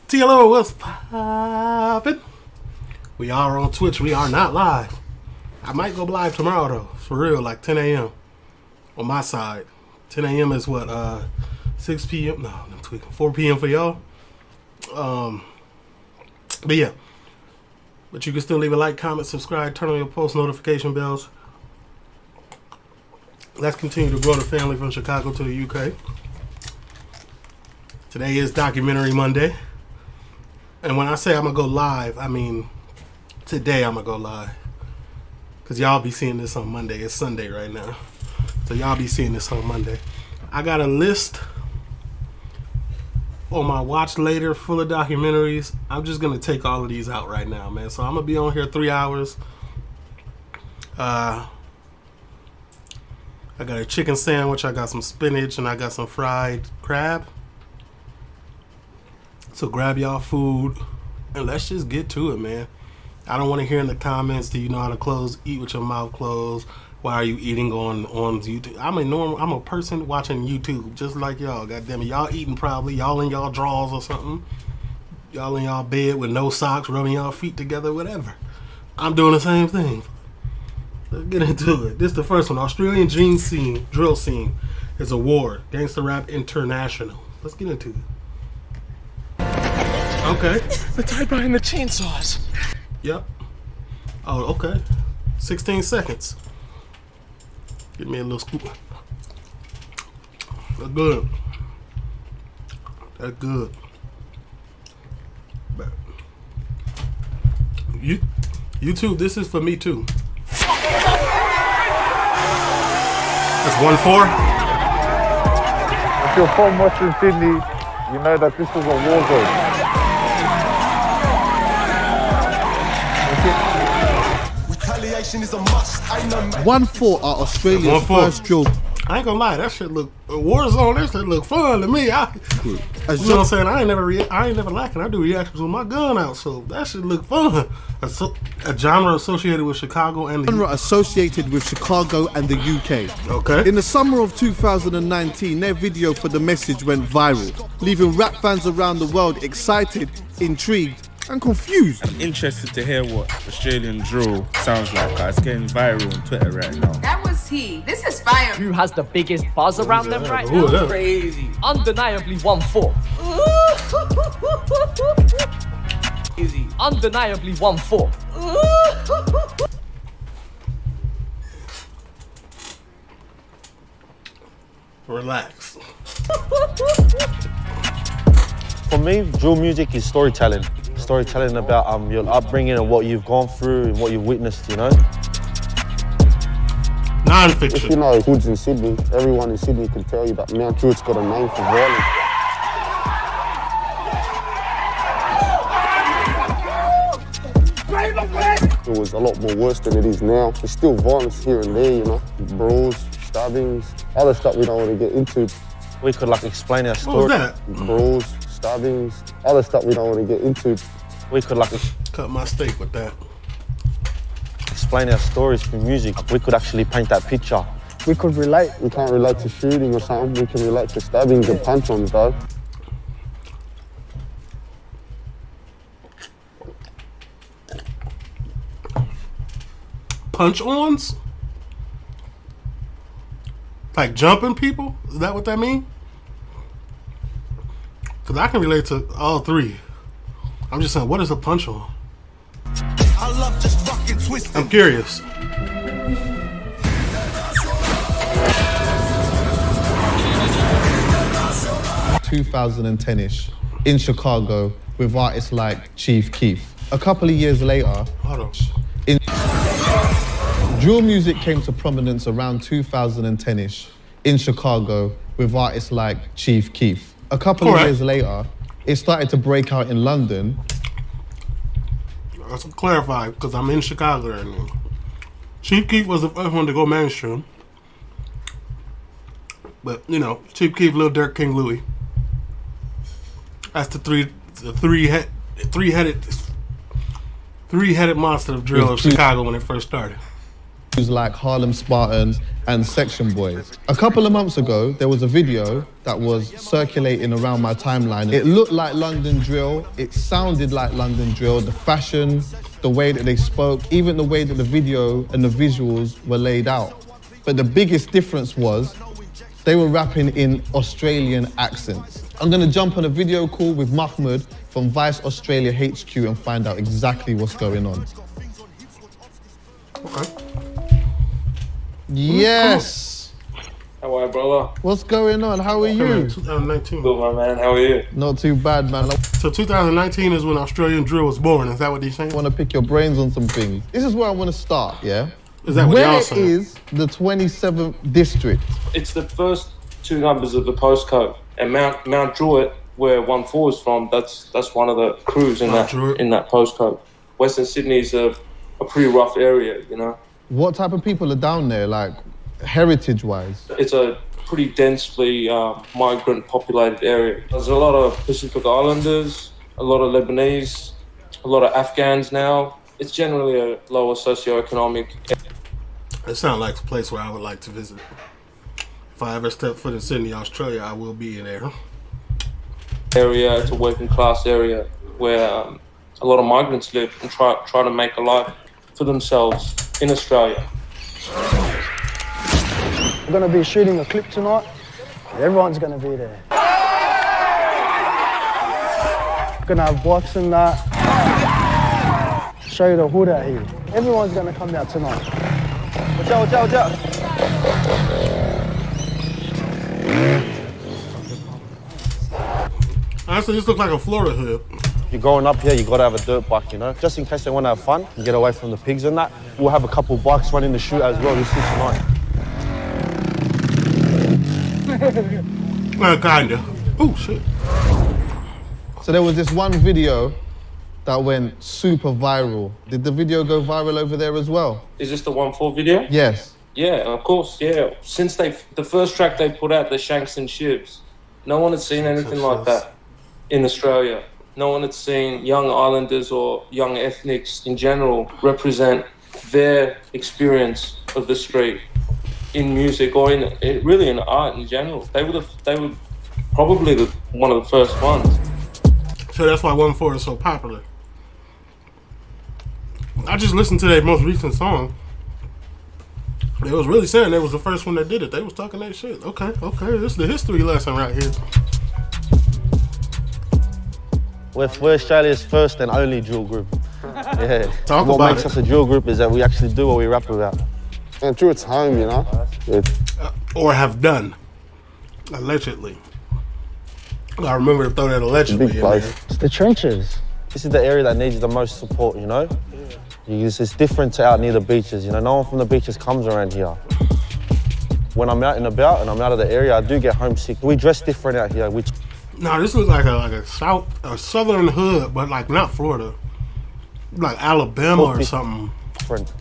TheeLitOne, what's poppin'? We are on Twitch. We are not live. I might go live tomorrow though, for real, like 10 a.m. on my side. 10 a.m. is what, 6 p.m. No, I'm tweaking. 4 p.m. for y'all. But yeah. But you can still leave a like, comment, subscribe, turn on your post notification bells. Let's continue to grow the family from Chicago to the UK. Today is Documentary Monday. And when I say I'm going to go live, I mean today I'm going to go live. Because y'all be seeing this on Monday. It's Sunday right now. So y'all be seeing this on Monday. I got a list on my watch later full of documentaries. I'm just going to take all of these out right now, man. So I'm going to be on here 3 hours. I got a chicken sandwich. I got some spinach. And I got some fried crab. So grab y'all food. And let's just get to it, man. I don't want to hear in the comments, do you know how to eat with your mouth closed? Why are you eating on YouTube? I'm a person watching YouTube just like y'all. Goddamn it, y'all eating probably. Y'all in y'all drawers or something. Y'all in y'all bed with no socks, rubbing y'all feet together, whatever. I'm doing the same thing. Let's get into it. This is the first one. Australian drill scene is award. Gangsta Rap International. Let's get into it. Okay. They're tied behind the chainsaws. Yep. Oh, okay. 16 seconds. Give me a little scoop. That's good. That's good. But YouTube, this is for me too. That's 1-4. If you're from Western Sydney, you know that this is a war zone. Is a must. 1-4 are Australia's first drill. I ain't gonna lie, that shit look Warzone. That shit look fun to me. You know what I'm saying? I ain't never lacking. I do reactions with my gun out, so that shit look fun. A genre associated with Chicago and associated with Chicago and the UK. Okay. In the summer of 2019, their video for The Message went viral, leaving rap fans around the world excited, intrigued, and confused. I'm interested to hear what Australian drill sounds like. It's getting viral on Twitter right now. That was he. This is fire. Who has the biggest buzz around them right now? Crazy. Undeniably 1-4. Easy. Undeniably 1-4. Relax. For me, drill music is storytelling. Storytelling about your upbringing and what you've gone through and what you've witnessed, you know? Non-fiction. If you know hoods in Sydney, everyone in Sydney can tell you that Mount Druitt's got a name for violence. It was a lot more worse than it is now. There's still violence here and there, you know? Brawls, stabbings, other stuff we don't want to get into. We could explain our story. What was that? Brawls, stabbings, other stuff we don't want to get into. We could cut my steak with that. Explain our stories through music. We could actually paint that picture. We could relate. We can't relate to shooting or something. We can relate to stabbings and punch-ons, though. Punch-ons? Like jumping people? Is that what that means? Because I can relate to all three. I'm just saying, what is a punch-on? I love just fucking twisting. I'm curious. ...2010-ish in Chicago with artists like Chief Keef. A couple of years later, drill music came to prominence around 2010-ish in Chicago with artists like Chief Keef. A couple of years later, it started to break out in London. Let's clarify, because I'm in Chicago right now. Chief Keef was the first one to go mainstream. But, you know, Chief Keef, Lil Durk, King Louie. That's the three-headed monster of drill of Chicago when it first started. like Harlem Spartans and Section Boys. A couple of months ago, there was a video that was circulating around my timeline. It looked like London drill, it sounded like London drill, the fashion, the way that they spoke, even the way that the video and the visuals were laid out. But the biggest difference was they were rapping in Australian accents. I'm gonna jump on a video call with Mahmoud from Vice Australia HQ and find out exactly what's going on. Okay. Yes! How are you, brother? What's going on? How are you? 2019. Good, my man. How are you? Not too bad, man. I So 2019 is when Australian drill was born. Is that what he's saying? want to pick your brains on some things. This is where I want to start, yeah? Is that what Where y'all saying? is the 27th district? It's the first two numbers of the postcode. And Mount Druitt, where 14 is from, that's one of the crews in Mount that Druitt. in that postcode. Western Sydney's a pretty rough area, you know. What type of people are down there, like heritage-wise? It's a pretty densely migrant populated area. There's a lot of Pacific Islanders, a lot of Lebanese, a lot of Afghans now. It's generally a lower socioeconomic. It sounds like a place where I would like to visit. If I ever step foot in Sydney, Australia, I will be in there. Area. It's a working class area where a lot of migrants live and try to make a life for themselves in Australia. We're going to be shooting a clip tonight. Everyone's going to be there. We're going to have bikes and that. Show you the hood out here. Everyone's going to come out tonight. Watch out, watch out, watch out. Honestly, this looks like a Florida hood. You're growing up here, you gotta have a dirt bike, you know? Just in case they wanna have fun and get away from the pigs and that. We'll have a couple bikes running the shoot as well this tonight. Kinda. Oh, shit. So there was this one video that went super viral. Did the video go viral over there as well? Is this the 14 video? Yes. Yeah, of course, yeah. Since the first track they put out, the Shanks and Shivs, no one had seen anything like that in Australia. No one had seen young islanders or young ethnics in general represent their experience of the street in music or really in art in general. They were probably one of the first ones. So that's why 14 is so popular. I just listened to their most recent song. They was really saying they was the first one that did it. They was talking that shit. Okay. This is the history lesson right here. We're Australia's first and only drill group. Yeah. Talk what about makes it. us a drill group is that we actually do what we rap about. And Druitt's home, you know. Or have done. Allegedly. I remember to throw that allegedly Big in place. there. It's the trenches. This is the area that needs the most support, you know? It's different to out near the beaches, you know? No one from the beaches comes around here. When I'm out and about and I'm out of the area, I do get homesick. We dress different out here. No, this looks like a southern hood, but like not Florida. Like Alabama or something. Different.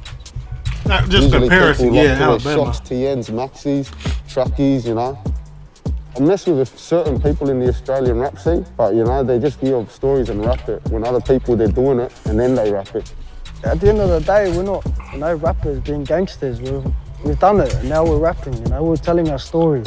Not just Usually comparison, people yeah, lock to their Alabama. Shocks, TNs, Maxis, Trackies, you know. I mess with certain people in the Australian rap scene, but you know, they just hear stories and rap it. When other people, they're doing it and then they rap it. At the end of the day, we're not, rappers being gangsters. We've done it, and now we're rapping, we're telling our story.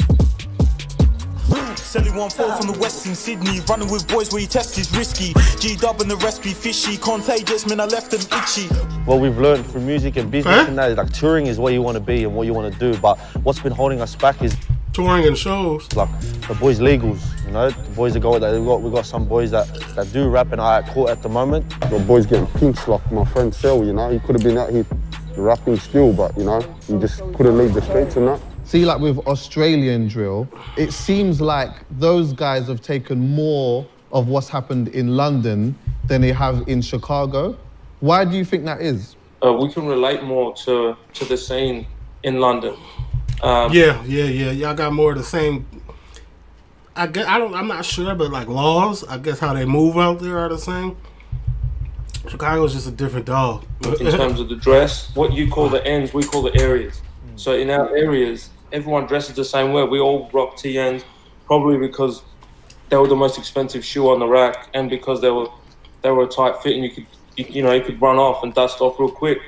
Selly 14 from the west in Sydney. Running with boys where you test is risky. G-dub and the rest be fishy. Contagious, man, I left them itchy. What we've learned from music and business and that is like touring is what you want to be and what you want to do, but what's been holding us back is touring and shows. Like the boys' legals, you know, the boys that go. We got some boys that do rap and are at court at the moment. The boys getting pinched like my friend Sel, you know. He could have been out here rapping still, but you know, he just couldn't leave the streets and that. See, like with Australian drill, it seems like those guys have taken more of what's happened in London than they have in Chicago. Why do you think that is? We can relate more to the scene in London. Yeah. Y'all got more of the same. I'm not sure, but like laws, I guess how they move out there are the same. Chicago's just a different dog. In terms of the dress, what you call the ends, we call the areas. So in our areas, everyone dresses the same way. We all rock TNs, probably because they were the most expensive shoe on the rack, and because they were a tight fit, and you could run off and dust off real quick.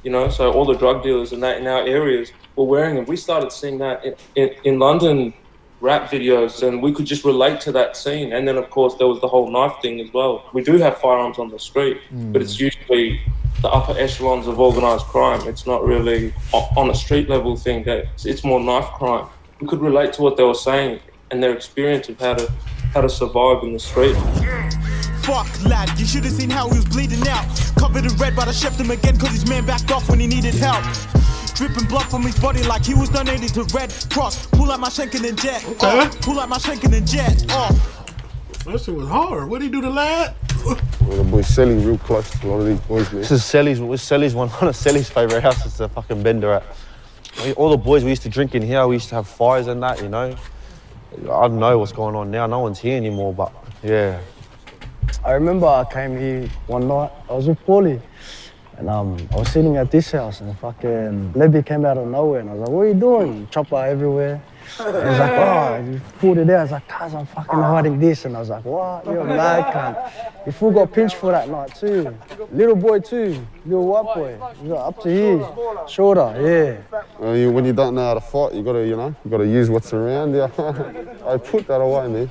you know. So all the drug dealers and that in our areas were wearing them. We started seeing that in London rap videos, and we could just relate to that scene. And then, of course, there was the whole knife thing as well. We do have firearms on the street, but it's usually the upper echelons of organised crime. It's not really on a street level thing. That it's more knife crime. We could relate to what they were saying and their experience of how to survive in the street. Fuck, lad, you should have seen how he was bleeding out. Covered in red, but I chefed him again cause his man backed off when he needed help. Dripping blood from his body like he was donated to Red Cross. Pull out my Schenken and jet off. Pull out my Schenken and jet off. That shit was hard. What did he do to lad? Well, the boy Selly real close to a lot of these boys, man. This is Selly's one of Selly's favourite houses to fucking bender at. All the boys we used to drink in here, we used to have fires and that, you know. I don't know what's going on now. No one's here anymore, but yeah. I remember I came here one night. I was with Paulie. And I was sitting at this house and fucking Lebby came out of nowhere and I was like, what are you doing? Chopper everywhere. And he was like, oh, you pulled it out. I was like, cuz I'm fucking hiding this. And I was like, what? You're mad, cunt. You full got pinched for that night too. Little boy too, little white boy. He was up to here, shoulder, yeah. When you don't know how to fight, you gotta use what's around you. I put that away, man.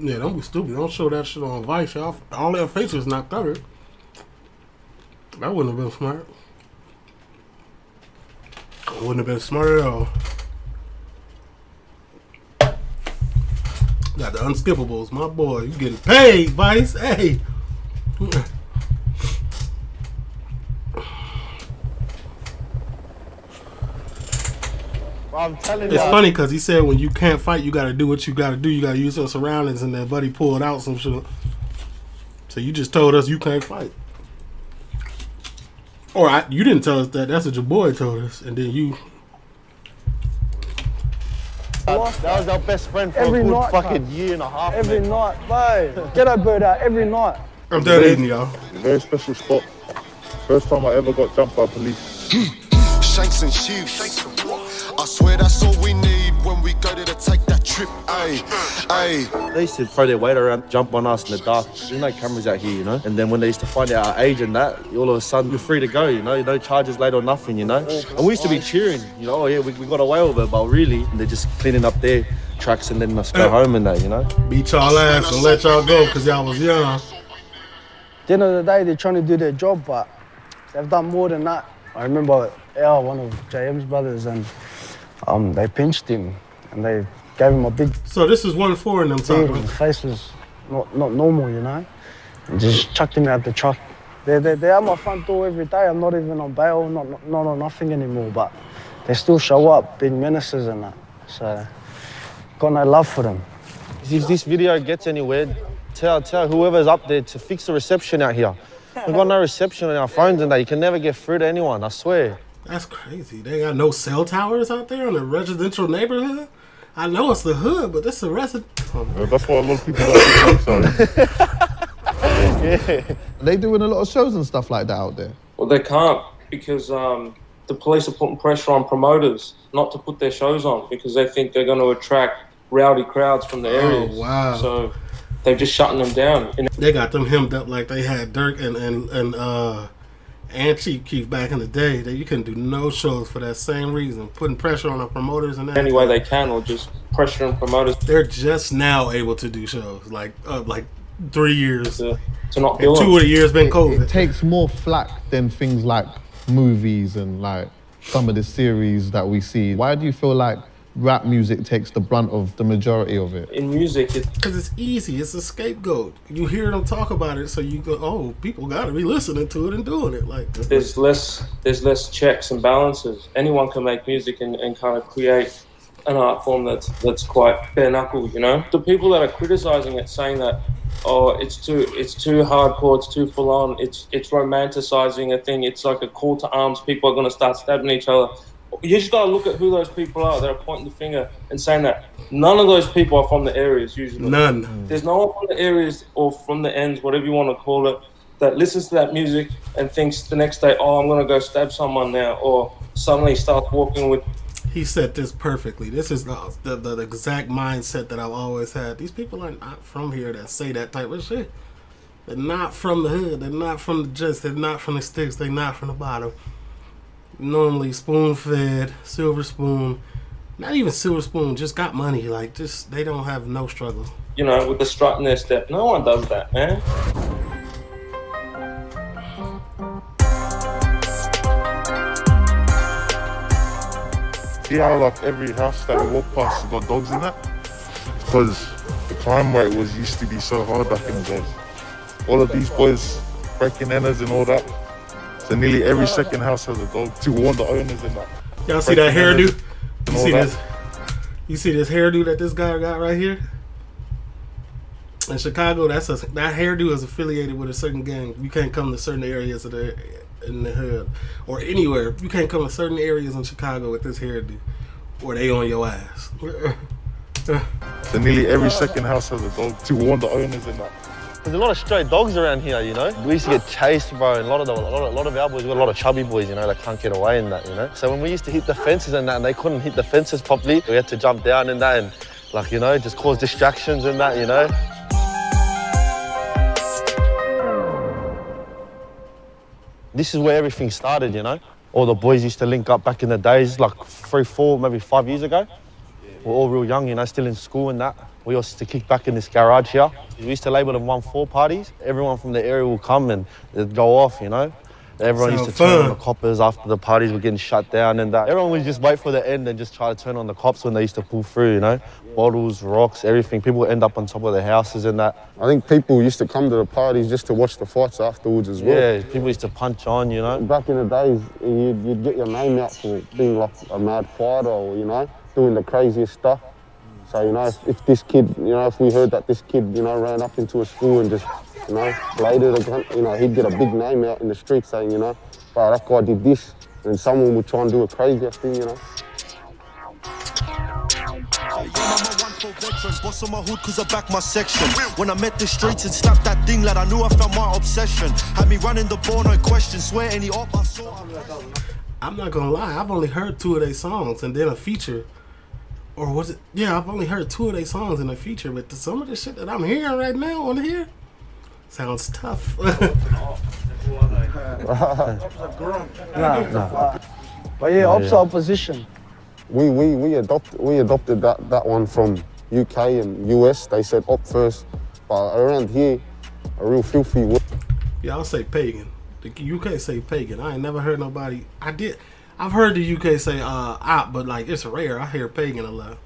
Yeah, don't be stupid. Don't show that shit on Vice, y'all. All their faces not covered. That wouldn't have been smart. Wouldn't have been smart at all. Got the unskippables, my boy. You getting paid, Vice. Hey. I'm telling It's funny because he said when you can't fight, you got to do what you got to do. You got to use your surroundings, and then Buddy pulled out some shit. So you just told us you can't fight. Or you didn't tell us that. That's what your boy told us. And then you... That was our best friend for Every a good night, fucking man. year and a half. Every man. night, bro. Get that bird out every night. I'm done eating, y'all. Very special spot. First time I ever got jumped by police. Shanks and shoes. I swear that's all we need when we go to take that trip. Ay. They used to throw their weight around, jump on us in the dark. There's no cameras out here, you know. And then when they used to find out our age and that, all of a sudden you're free to go, you know. No charges laid or nothing, you know. And we used to be cheering, you know. Oh yeah, we got away with it, but really they're just cleaning up their tracks and letting us go home and that, you know. Beat y'all ass and let y'all go because y'all was young. At the end of the day, they're trying to do their job, but they've done more than that. I remember one of JM's brothers, and they pinched him and they gave him a big... So this is 1-4 in them talking. His face was not normal, you know? And just chucked him out the truck. They're at my front door every day. I'm not even on bail, not on nothing anymore, but they still show up, big menaces and that. So, got no love for them. If this video gets anywhere, tell whoever's up there to fix the reception out here. We've got no reception on our phones and that. You can never get through to anyone, I swear. That's crazy. They got no cell towers out there in a residential neighborhood? I know it's the hood, but this is a resident. That's why a lot of people don't think so. Yeah. Are they doing a lot of shows and stuff like that out there? Well, they can't because the police are putting pressure on promoters not to put their shows on because they think they're going to attract rowdy crowds from the areas. Oh, wow. So they're just shutting them down. They got them hemmed up like they had Dirk and Chief Keef back in the day. That you couldn't do no shows for that same reason, putting pressure on the promoters and that. Any way they can, or just pressuring promoters. They're just now able to do shows, like 3 years. To not and 2 of the years been COVID. It takes more flack than things like movies and like some of the series that we see. Why do you feel like rap music takes the brunt of the majority of it? In music, because it's easy. It's a scapegoat. You hear them talk about it, so you go, "Oh, people got to be listening to it and doing it." Like there's less checks and balances. Anyone can make music and kind of create an art form that's quite bare knuckle. You know, the people that are criticizing it, saying that, oh, it's too hardcore, it's too full on, it's romanticizing a thing. It's like a call to arms. People are going to start stabbing each other. You just got to look at who those people are that are pointing the finger and saying that. None of those people are from the areas usually. None. There's no one from the areas or from the ends, whatever you want to call it, that listens to that music and thinks the next day, oh, I'm going to go stab someone now, or suddenly starts walking with... He said this perfectly. This is the exact mindset that I've always had. These people are not from here that say that type of shit. They're not from the hood. They're not from the jets. They're not from the sticks. They're not from the bottom. Normally spoon-fed, silver spoon. Not even silver spoon. Just got money. Like just they don't have no struggle. You know, with the strut in their step. No one does that, man. See how like every house that we walk past has got dogs in that? Because the crime rate used to be so high back in the days. All of these boys breaking enters and all that. So nearly every second house has a dog to warn the owners and that. Y'all see that hairdo? You see this? You see this hairdo that this guy got right here? In Chicago, that hairdo is affiliated with a certain gang. You can't come to certain areas in the hood or anywhere. You can't come to certain areas in Chicago with this hairdo, or they on your ass. So nearly every second house has a dog to warn the owners and that. There's a lot of stray dogs around here, you know. We used to get chased, bro, and a lot of our boys, we got a lot of chubby boys, you know, that can't get away in that, you know. So when we used to hit the fences and that, and they couldn't hit the fences properly, we had to jump down in that and, like, you know, just cause distractions and that, you know. This is where everything started, you know. All the boys used to link up back in the days, like 3, 4, maybe 5 years ago. We're all real young, you know, still in school and that. We used to kick back in this garage here. We used to label them 1-4 parties. Everyone from the area will come and they'd go off, you know. Everyone used to turn on the coppers after the parties were getting shut down and that. Everyone would just wait for the end and just try to turn on the cops when they used to pull through, you know. Bottles, rocks, everything. People would end up on top of their houses and that. I think people used to come to the parties just to watch the fights afterwards as well. Yeah, people used to punch on, you know. Back in the days, you'd get your name out for being like a mad fighter or, you know, doing the craziest stuff. So, you know, if this kid, you know, if we heard that this kid, you know, ran up into a school and just, you know, bladed a gun, you know, he'd get a big name out in the street saying, you know, wow, that guy did this. And someone would try and do a crazier thing, you know. Boss on my hood cause I back my section. When I met the streets and slapped that thing, lad, I knew I found my obsession. Had me running the ball, no question. Swear any op I saw. I'm not gonna lie, I've only heard 2 of their songs and then a feature. Or was it? Yeah, I've only heard 2 of their songs in a feature, but some of the shit that I'm hearing right now on here sounds tough. But yeah, ops are opposition. We adopted that one from UK and US. They said op first, but around here, a real filthy word. Y'all say pagan. The UK say pagan. I ain't never heard nobody. I've heard the UK say op, but like it's rare. I hear pagan a lot.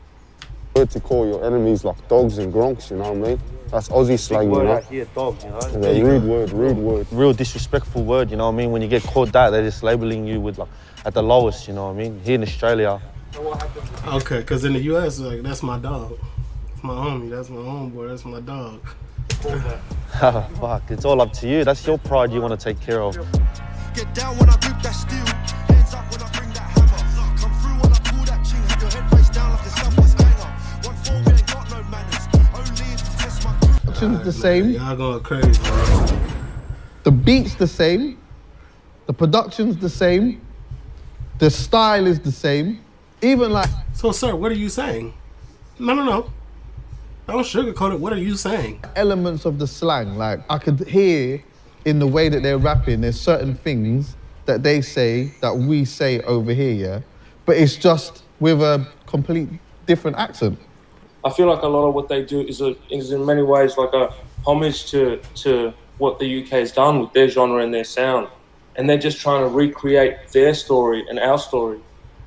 Word to call your enemies like dogs and gronks, you know what I mean? That's Aussie slang, you know? Right here, dog, you know? Yeah, rude word. Real disrespectful word, you know what I mean? When you get called that, they're just labeling you with like, at the lowest, you know what I mean? Here in Australia. Okay, because in the US, like, that's my dog. That's my homie, that's my homeboy, that's my dog. Fuck, it's all up to you. That's your pride you want to take care of. Get down when I grip that steel. Hands up when I bring that hammer. Come through when I pull that ching. Have your head face down like a Southwest banger. 1-4, we ain't got no manners. Only if you test my... Production's the same. Y'all going crazy. The beat's the same. The production's the same. The style is the same. Even like... So, sir, what are you saying? No. Don't sugarcoat it. What are you saying? Elements of the slang, like I could hear in the way that they're rapping, there's certain things that they say that we say over here, yeah? But it's just with a complete different accent. I feel like a lot of what they do is in many ways like a homage to what the UK has done with their genre and their sound. And they're just trying to recreate their story and our story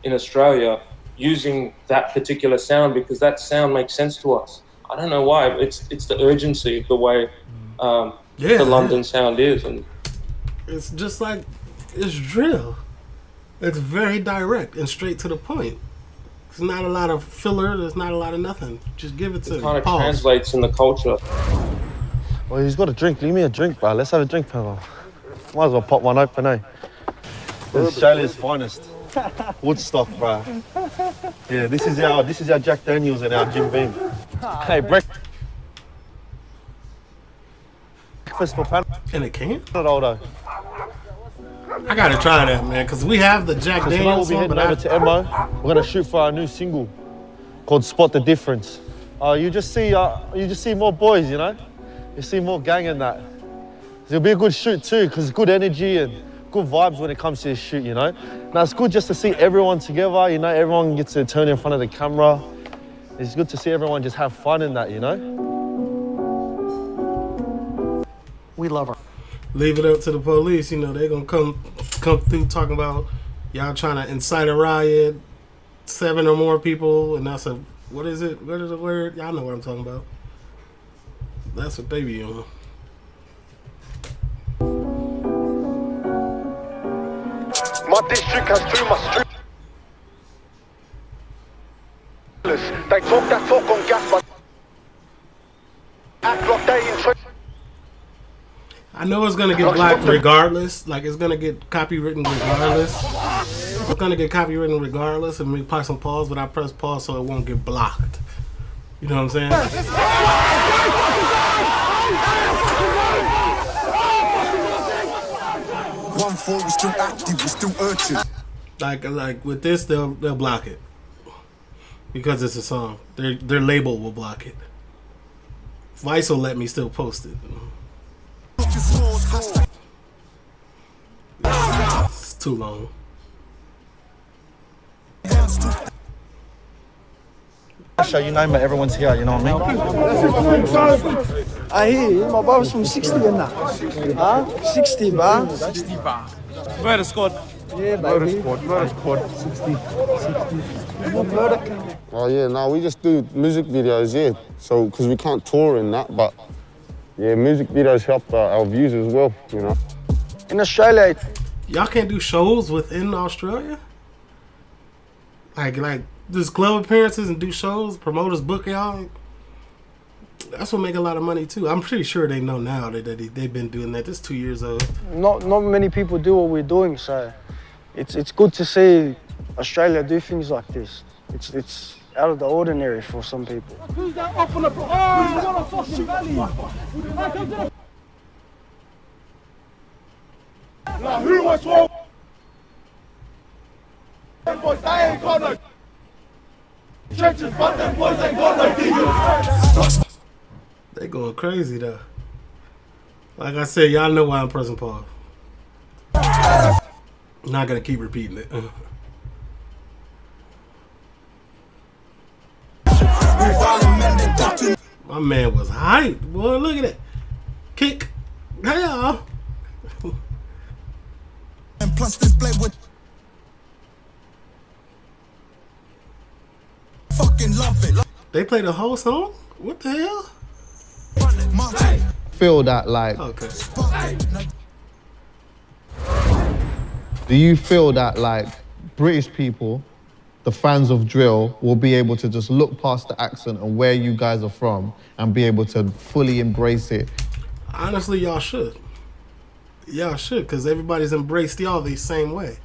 in Australia using that particular sound because that sound makes sense to us. I don't know why. It's the urgency of the way the London sound is, and it's just like it's drill. It's very direct and straight to the point. There's not a lot of filler. There's not a lot of nothing. Just give it to. It kind of translates in the culture. Well, he's got a drink. Leave me a drink, bro. Let's have a drink, pal. Might as well pop one open, eh? This is Australia's finest. Woodstock, bro. Yeah, this is our Jack Daniels and our Jim Beam. Hey, breakfast for pan. In a can? Not old though. I gotta try that, man, because we have the Jack Daniels we'll be one, heading over to MO. We're gonna shoot for our new single called "Spot the Difference." You just see more boys, you know. You see more gang in that. It'll be a good shoot too, because good energy and good vibes when it comes to this shoot, you know? Now it's good just to see everyone together, you know, everyone gets to turn in front of the camera. It's good to see everyone just have fun in that, you know? We love her. Leave it up to the police, you know, they gonna come through talking about y'all trying to incite a riot, 7 or more people, and that's a, what is it? What is the word? Y'all know what I'm talking about. That's what they be on. My district has too much street. They talk that talk on gas, but act like they in. I know it's gonna get black regardless. Like, it's gonna get copywritten regardless. It's gonna get copywritten regardless, and we apply some pause, but I press pause so it won't get blocked. You know what I'm saying? 1-4, we still active, we still urgent. Like with this, they'll block it because it's a song. Their label will block it. Vice will let me still post it. It's too long. Show you name it, everyone's here, you know what I mean? I hear you, my brother's from 60 and that. Huh? 60 bar. 60 bar. Murder squad. Yeah, baby. Murder squad. 60. Murder. Oh yeah, no, we just do music videos, yeah. So, because we can't tour in that, but yeah, music videos help our views as well, you know. In Australia, y'all can't do shows within Australia? Like just club appearances and do shows, promoters book y'all? That's what make a lot of money too. I'm pretty sure they know now that they've been doing that. This 2 years old. not many people do what we're doing, so it's good to see Australia do things like this. It's out of the ordinary for some people. Who's that up on the... Oh, what a fucking valley! Now, who was wrong? Them boys, they ain't got no... Churches, but them boys ain't got no deals. They going crazy though. Like I said, y'all know why I'm pressing pause. I'm not gonna keep repeating it. My man was hyped, boy. Look at that kick. Hey y'all. And plus this blade with fucking love it. They played the whole song? What the hell? Feel that, like, Okay. do you feel that, like, British people, the fans of drill, will be able to just look past the accent and where you guys are from and be able to fully embrace it? Honestly, y'all should. Y'all should, because everybody's embraced y'all the same way.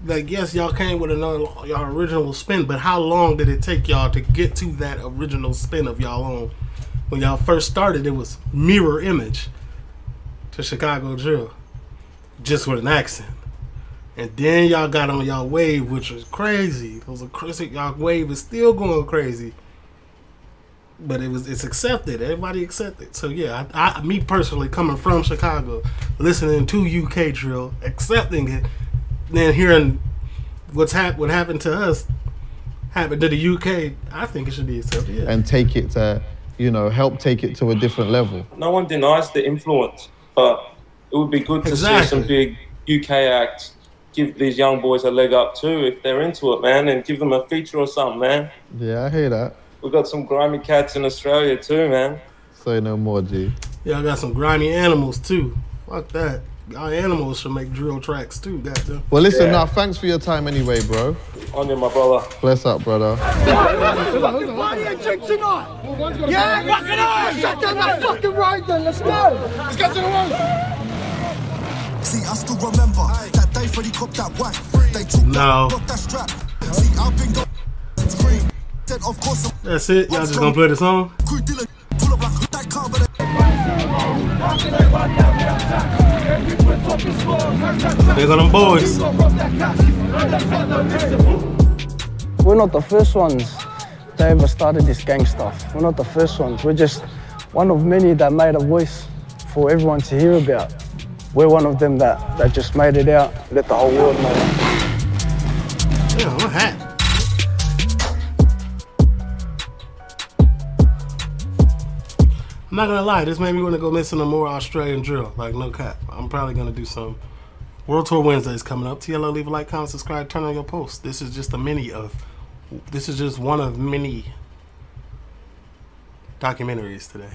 Like, yes, y'all came with y'all original spin, but how long did it take y'all to get to that original spin of y'all own? When y'all first started, it was mirror image to Chicago drill, just with an accent. And then y'all got on y'all wave, which was crazy. It was a crazy. Y'all wave is still going crazy, but it's accepted. Everybody accepted. So yeah, I me personally, coming from Chicago, listening to UK drill, accepting it, then hearing what happened to us happened to the UK, I think it should be accepted. Yeah. And take it to, you know, help take it to a different level. No one denies the influence, but it would be good to see some big UK acts give these young boys a leg up too if they're into it, man, and give them a feature or something, man. Yeah, I hear that. We've got some grimy cats in Australia too, man. Say no more, G. Y'all got some grimy animals too. Fuck that. Y'all animals should make drill tracks too, goddamn. Well, listen, now, thanks for your time anyway, bro. On you, my brother. Bless up, brother. Party and drink tonight! Yeah, fucking on! Shut down that fucking ride then, let's go! Let's get to the road! See, I still remember that day Freddie copped that whack. They took that strap. See, I've been going scream. Said, of course, that's it. Y'all just gonna play the song? Pull up like that car, but Big on them boys. We're not the first ones that ever started this gang stuff. We're not the first ones. We're just one of many that made a voice for everyone to hear about. We're one of them that just made it out, let the whole world know. Yeah, what hat? I'm not gonna lie, this made me want to go listen to more Australian drill. Like, no cap. I'm probably gonna do some. World Tour Wednesdays coming up. TLO, leave a like, comment, subscribe, turn on your posts. This is just one of many documentaries today.